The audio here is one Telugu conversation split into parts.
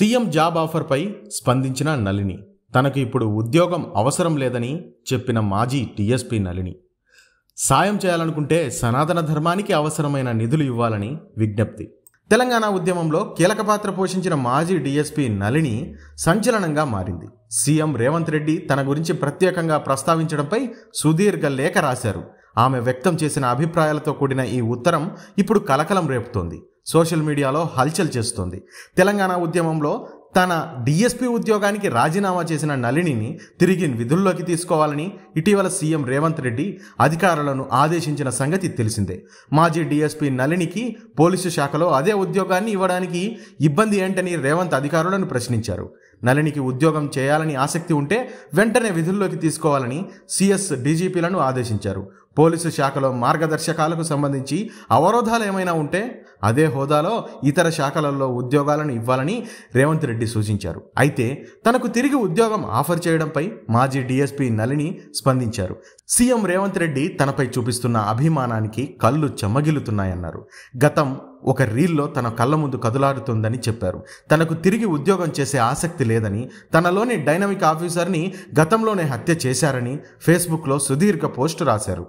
సీఎం జాబ్ ఆఫర్పై స్పందించిన నళిని. తనకు ఇప్పుడు ఉద్యోగం అవసరం లేదని చెప్పిన మాజీ టీఎస్పీ నళిని. సాయం చేయాలనుకుంటే సనాతన ధర్మానికి అవసరమైన నిధులు ఇవ్వాలని విజ్ఞప్తి. తెలంగాణ ఉద్యమంలో కీలక పాత్ర పోషించిన మాజీ డీఎస్పీ నళిని సంచలనంగా మారింది. సీఎం రేవంత్ రెడ్డి తన గురించి ప్రత్యేకంగా ప్రస్తావించడంపై సుదీర్ఘ లేఖ రాశారు. ఆమె వ్యక్తం చేసిన అభిప్రాయాలతో కూడిన ఈ ఉత్తరం ఇప్పుడు కలకలం రేపుతోంది. సోషల్ మీడియాలో హల్చల్ చేస్తోంది. తెలంగాణ ఉద్యమంలో తన డీఎస్పీ ఉద్యోగానికి రాజీనామా చేసిన నళినిని తిరిగి విధుల్లోకి తీసుకోవాలని ఇటీవల సీఎం రేవంత్ రెడ్డి అధికారులను ఆదేశించిన సంగతి తెలిసిందే. మాజీ డీఎస్పీ నళినికి పోలీసు శాఖలో అదే ఉద్యోగాన్ని ఇవ్వడానికి ఇబ్బంది ఏంటని రేవంత్ అధికారులను ప్రశ్నించారు. నళినికి ఉద్యోగం చేయాలని ఆసక్తి ఉంటే వెంటనే విధుల్లోకి తీసుకోవాలని సీఎస్ డీజీపీలను ఆదేశించారు. పోలీసు శాఖలో మార్గదర్శకాలకు సంబంధించి అవరోధాలు ఏమైనా ఉంటే అదే హోదాలో ఇతర శాఖలలో ఉద్యోగాలను ఇవ్వాలని రేవంత్ రెడ్డి సూచించారు. అయితే తనకు తిరిగి ఉద్యోగం ఆఫర్ చేయడంపై మాజీ డీఎస్పీ నళిని స్పందించారు. సీఎం రేవంత్ రెడ్డి తనపై చూపిస్తున్న అభిమానానికి కళ్ళు చెమ్మగిల్లుతున్నాయన్నారు. గతం ఒక రీల్లో తన కళ్ళ ముందు కదులాడుతుందని చెప్పారు. తనకు తిరిగి ఉద్యోగం చేసే ఆసక్తి లేదని, తనలోని డైనమిక్ ఆఫీసర్ని గతంలోనే హత్య చేశారని ఫేస్బుక్లో సుదీర్ఘ పోస్టు రాశారు.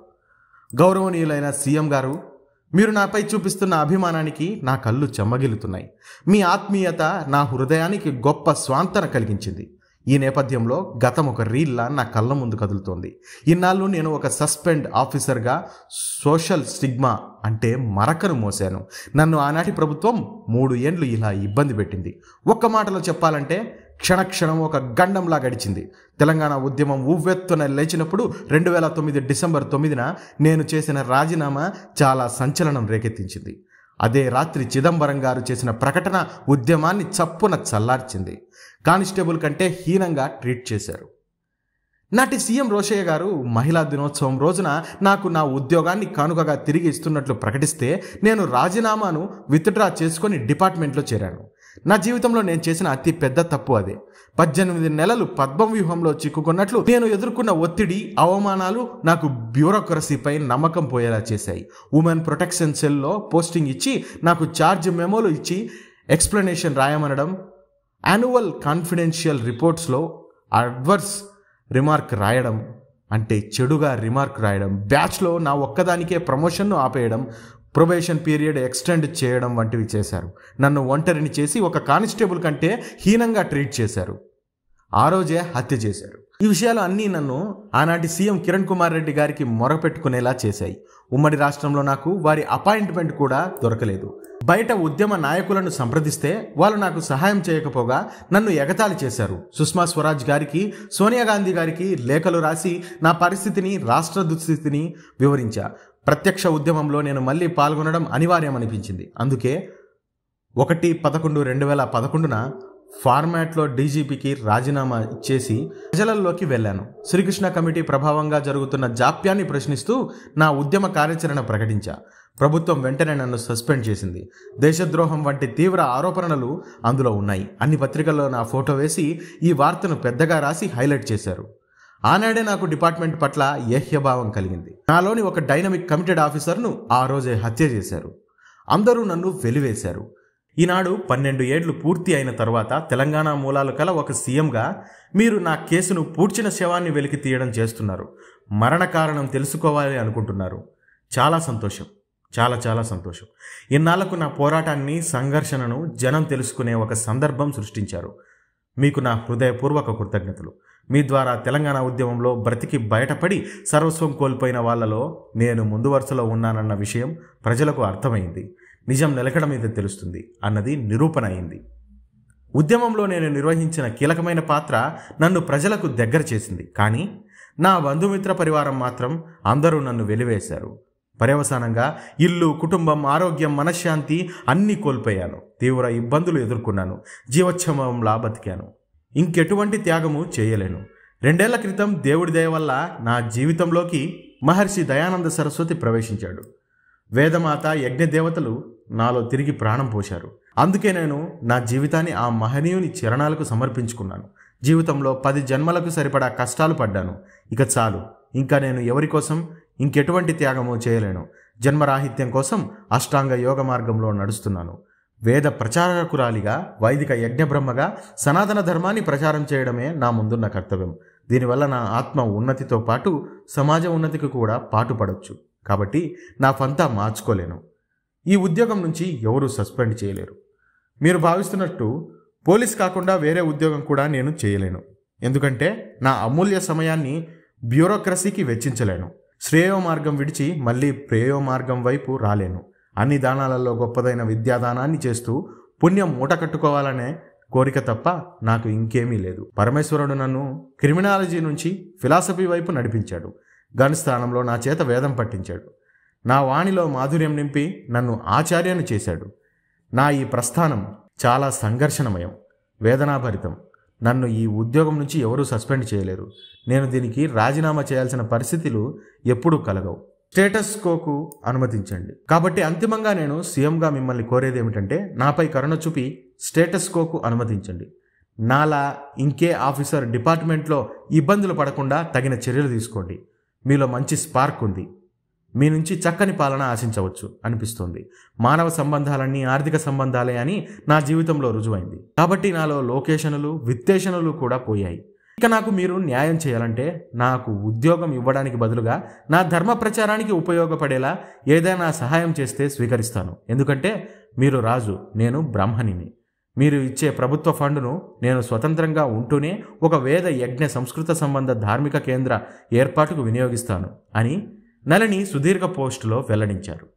గౌరవనీయులైన సీఎం గారు, మీరు నాపై చూపిస్తున్న అభిమానానికి నా కళ్ళు చెమ్మగిలుతున్నాయి. మీ ఆత్మీయత నా హృదయానికి గొప్ప స్వాంతన కలిగించింది. ఈ నేపథ్యంలో గతం ఒక రీల్లా నా కళ్ళ ముందు కదులుతోంది. ఇన్నాళ్ళు నేను ఒక సస్పెండ్ ఆఫీసర్గా సోషల్ స్టిగ్మా అంటే మరకను మోసాను. నన్ను ఆనాటి ప్రభుత్వం 3 ఏండ్లు ఇలా ఇబ్బంది పెట్టింది. ఒక్క మాటలో చెప్పాలంటే క్షణక్షణం ఒక గండంలా గడిచింది. తెలంగాణ ఉద్యమం ఉవ్వెత్తున లేచినప్పుడు 2009 డిసెంబర్ 9న నేను చేసిన రాజీనామా చాలా సంచలనం రేకెత్తించింది. అదే రాత్రి చిదంబరం గారు చేసిన ప్రకటన ఉద్యమాన్ని చప్పున చల్లార్చింది. కానిస్టేబుల్ కంటే హీనంగా ట్రీట్ చేశారు. నాటి సీఎం రోషయ్య గారు మహిళా దినోత్సవం రోజున నాకు నా ఉద్యోగాన్ని కానుకగా తిరిగి ఇస్తున్నట్లు ప్రకటిస్తే నేను రాజీనామాను విత్డ్రా చేసుకొని డిపార్ట్మెంట్లో చేరాను. నా జీవితంలో నేను చేసిన అతి పెద్ద తప్పు అదే. 18 నెలలు పద్మవ్యూహంలో చిక్కుకున్నట్లు నేను ఎదుర్కొన్న ఒత్తిడి, అవమానాలు నాకు బ్యూరోక్రసీపై నమ్మకం పోయేలా చేశాయి. ఉమెన్ ప్రొటెక్షన్ సెల్లో పోస్టింగ్ ఇచ్చి నాకు ఛార్జ్ మెమోలు ఇచ్చి ఎక్స్ప్లెనేషన్ రాయమనడం, యాన్యువల్ కాన్ఫిడెన్షియల్ రిపోర్ట్స్లో అడ్వర్స్ రిమార్క్ రాయడం, అంటే చెడుగా రిమార్క్ రాయడం, బ్యాచ్లో నా ఒక్కదానికే ప్రమోషన్ను ఆపేయడం, ప్రొబేషన్ పీరియడ్ ఎక్స్టెండ్ చేయడం వంటివి చేశారు. నన్ను ఒంటరిని చేసి ఒక కానిస్టేబుల్ కంటే హీనంగా ట్రీట్ చేశారు. ఆ రోజే హత్య చేశారు. ఈ విషయాలు అన్నీ నన్ను ఆనాటి సీఎం కిరణ్ కుమార్ రెడ్డి గారికి మొరపెట్టుకునేలా చేశాయి. ఉమ్మడి రాష్ట్రంలో నాకు వారి అపాయింట్మెంట్ కూడా దొరకలేదు. బయట ఉద్యమ నాయకులను సంప్రదిస్తే వాళ్ళు నాకు సహాయం చేయకపోగా నన్ను ఎగతాళి చేశారు. సుష్మా స్వరాజ్ గారికి, సోనియా గాంధీ గారికి లేఖలు రాసి నా పరిస్థితిని, రాష్ట్ర దుస్థితిని వివరించా. ప్రత్యక్ష ఉద్యమంలో నేను మళ్ళీ పాల్గొనడం అనివార్యమనిపించింది. అందుకే 1/11/2011న ఫార్మాట్లో డీజీపీకి రాజీనామా ఇచ్చేసి ప్రజలలోకి వెళ్ళాను. శ్రీకృష్ణ కమిటీ ప్రభావంగా జరుగుతున్న జాప్యాన్ని ప్రశ్నిస్తూ నా ఉద్యమ కార్యాచరణ ప్రకటించా. ప్రభుత్వం వెంటనే నన్ను సస్పెండ్ చేసింది. దేశద్రోహం వంటి తీవ్ర ఆరోపణలు అందులో ఉన్నాయి. అన్ని పత్రికల్లో నా ఫోటో వేసి ఈ వార్తను పెద్దగా రాసి హైలైట్ చేశారు. ఆనాడే నాకు డిపార్ట్మెంట్ పట్ల ఏహ్యభావం కలిగింది. నాలోని ఒక డైనమిక్ కమిటెడ్ ఆఫీసర్ను ఆ రోజే హత్య చేశారు. అందరూ నన్ను వెలివేశారు. ఈనాడు 12 ఏళ్లు పూర్తి అయిన తర్వాత తెలంగాణ మూలాలు కల ఒక సీఎంగా మీరు నా కేసును పూడ్చిన శవాన్ని వెలికి తీయడం చేస్తున్నారు. మరణ కారణం తెలుసుకోవాలి అనుకుంటున్నారు. చాలా సంతోషం, చాలా చాలా సంతోషం. ఇన్నాళ్లకు నా పోరాటాన్ని, సంఘర్షణను జనం తెలుసుకునే ఒక సందర్భం సృష్టించారు. మీకు నా హృదయపూర్వక కృతజ్ఞతలు. మీ ద్వారా తెలంగాణ ఉద్యమంలో బ్రతికి బయటపడి సర్వస్వం కోల్పోయిన వాళ్లలో నేను ముందు వరుసలో ఉన్నానన్న విషయం ప్రజలకు అర్థమైంది. నిజం నిలకడ మీద తెలుస్తుంది అన్నది నిరూపణ అయింది. ఉద్యమంలో నేను నిర్వహించిన కీలకమైన పాత్ర నన్ను ప్రజలకు దగ్గర చేసింది. కానీ నా బంధుమిత్ర పరివారం మాత్రం అందరూ నన్ను వెలివేశారు. పర్యవసానంగా ఇల్లు, కుటుంబం, ఆరోగ్యం, మనశ్శాంతి అన్నీ కోల్పోయాను. తీవ్ర ఇబ్బందులు ఎదుర్కొన్నాను. జీవోత్సవంలా బతికాను. ఇంకెటువంటి త్యాగము చేయలేను. 2 ఏళ్ల క్రితం దేవుడి దయ వల్ల నా జీవితంలోకి మహర్షి దయానంద సరస్వతి ప్రవేశించాడు. వేదమాత, యజ్ఞదేవతలు నాలో తిరిగి ప్రాణం పోశారు. అందుకే నేను నా జీవితాన్ని ఆ మహనీయుని చరణాలకు సమర్పించుకున్నాను. జీవితంలో 10 జన్మలకు సరిపడా కష్టాలు పడ్డాను. ఇక చాలు. ఇంకా నేను ఎవరి కోసం ఇంకెటువంటి త్యాగము చేయలేను. జన్మరాహిత్యం కోసం అష్టాంగ యోగ మార్గంలో నడుస్తున్నాను. వేద ప్రచారకురాలిగా, వైదిక యజ్ఞబ్రహ్మగా సనాతన ధర్మాన్ని ప్రచారం చేయడమే నా ముందున్న కర్తవ్యం. దీనివల్ల నా ఆత్మ ఉన్నతితో పాటు సమాజ ఉన్నతికి కూడా పాటుపడవచ్చు. కాబట్టి నా పంతా మార్చుకోలేను. ఈ ఉద్యోగం నుంచి ఎవరూ సస్పెండ్ చేయలేరు. మీరు భావిస్తున్నట్టు పోలీస్ కాకుండా వేరే ఉద్యోగం కూడా నేను చేయలేను. ఎందుకంటే నా అమూల్య సమయాన్ని బ్యూరోక్రసీకి వెచ్చించలేను. శ్రేయో మార్గం విడిచి మళ్ళీ ప్రేయో మార్గం వైపు రాలేను. అన్ని దానాలలో గొప్పదైన విద్యాదానాన్ని చేస్తూ పుణ్యం మూట కట్టుకోవాలనే కోరిక తప్ప నాకు ఇంకేమీ లేదు. పరమేశ్వరుడు నన్ను క్రిమినాలజీ నుంచి ఫిలాసఫీ వైపు నడిపించాడు. గన్ స్థానంలో నా చేత వేదం పట్టించాడు. నా వాణిలో మాధుర్యం నింపి నన్ను ఆచార్యను చేశాడు. నా ఈ ప్రస్థానం చాలా సంఘర్షణమయం, వేదనాభరితం. నన్ను ఈ ఉద్యోగం నుంచి ఎవరూ సస్పెండ్ చేయలేరు. నేను దీనికి రాజీనామా చేయాల్సిన పరిస్థితులు ఎప్పుడూ కలగవు. స్టేటస్ కోకు అనుమతించండి. కాబట్టి అంతిమంగా నేను సీఎంగా మిమ్మల్ని కోరేది ఏమిటంటే, నాపై కరుణ చూపి స్టేటస్ కోకు అనుమతించండి. నాలా ఇంకే ఆఫీసర్ డిపార్ట్మెంట్లో ఇబ్బందులు పడకుండా తగిన చర్యలు తీసుకోండి. మీలో మంచి స్పార్క్ ఉంది. మీ నుంచి చక్కని పాలన ఆశించవచ్చు అనిపిస్తుంది. మానవ సంబంధాలన్నీ ఆర్థిక సంబంధాలే అని నా జీవితంలో రుజువైంది. కాబట్టి నాలో లోకేషణలు, విత్తేషణలు కూడా పోయాయి. ఇక నాకు మీరు న్యాయం చేయాలంటే నాకు ఉద్యోగం ఇవ్వడానికి బదులుగా నా ధర్మ ప్రచారానికి ఉపయోగపడేలా ఏదైనా సహాయం చేస్తే స్వీకరిస్తాను. ఎందుకంటే మీరు రాజు, నేను బ్రాహ్మణిని. మీరు ఇచ్చే ప్రభుత్వ ఫండును నేను స్వతంత్రంగా ఉంటూనే ఒక వేద యజ్ఞ సంస్కృత సంబంధ ధార్మిక కేంద్ర ఏర్పాటుకు వినియోగిస్తాను అని నళిని సుదీర్ఘ పోస్టులో వెల్లడించారు.